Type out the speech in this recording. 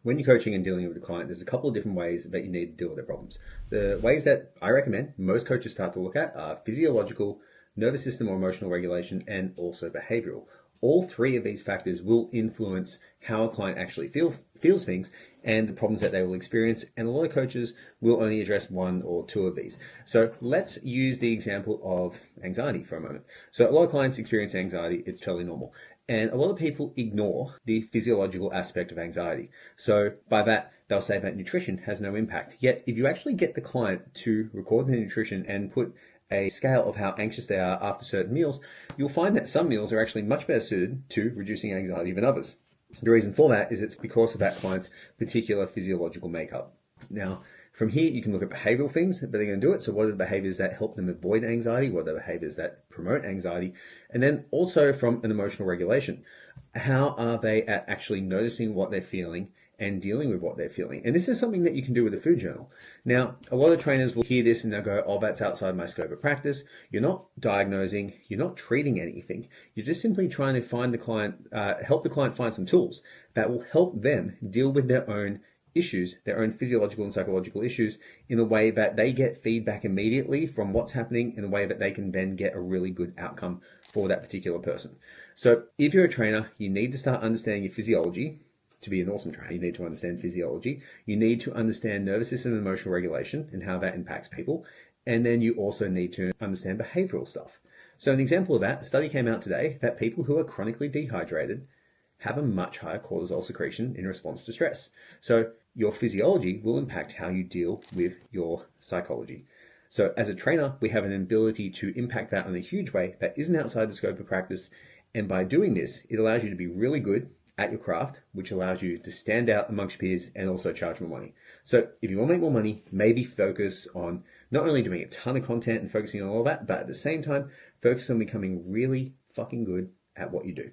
when you're coaching and dealing with a client, there's a couple of different ways that you need to deal with their problems. The ways that I recommend most coaches start to look at are physiological, nervous system or emotional regulation, and also behavioral. All three of these factors will influence how a client actually feels things and the problems that they will experience. And a lot of coaches will only address one or two of these. So let's use the example of anxiety for a moment. So a lot of clients experience anxiety. It's totally normal. And a lot of people ignore the physiological aspect of anxiety. So by that, they'll say that nutrition has no impact. Yet if you actually get the client to record their nutrition and put a scale of how anxious they are after certain meals, you'll find that some meals are actually much better suited to reducing anxiety than others. The reason for that is it's because of that client's particular physiological makeup. Now, from here, you can look at behavioral things that they're going to do it. So what are the behaviors that help them avoid anxiety? What are the behaviors that promote anxiety? And then also from an emotional regulation, how are they at actually noticing what they're feeling and dealing with what they're feeling? And this is something that you can do with a food journal. Now, a lot of trainers will hear this and they'll go, oh, that's outside my scope of practice. You're not diagnosing, you're not treating anything. You're just simply trying to find the client, help the client find some tools that will help them deal with their own issues, their own physiological and psychological issues, in a way that they get feedback immediately from what's happening, in a way that they can then get a really good outcome for that particular person. So if you're a trainer, you need to start understanding your physiology. To be an awesome trainer, you need to understand physiology. You need to understand nervous system and emotional regulation and how that impacts people. And then you also need to understand behavioral stuff. So an example of that, a study came out today that people who are chronically dehydrated have a much higher cortisol secretion in response to stress. So your physiology will impact how you deal with your psychology. So as a trainer, we have an ability to impact that in a huge way that isn't outside the scope of practice. And by doing this, it allows you to be really good at your craft, which allows you to stand out amongst peers and also charge more money. So if you want to make more money, maybe focus on not only doing a ton of content and focusing on all that, but at the same time, focus on becoming really fucking good at what you do.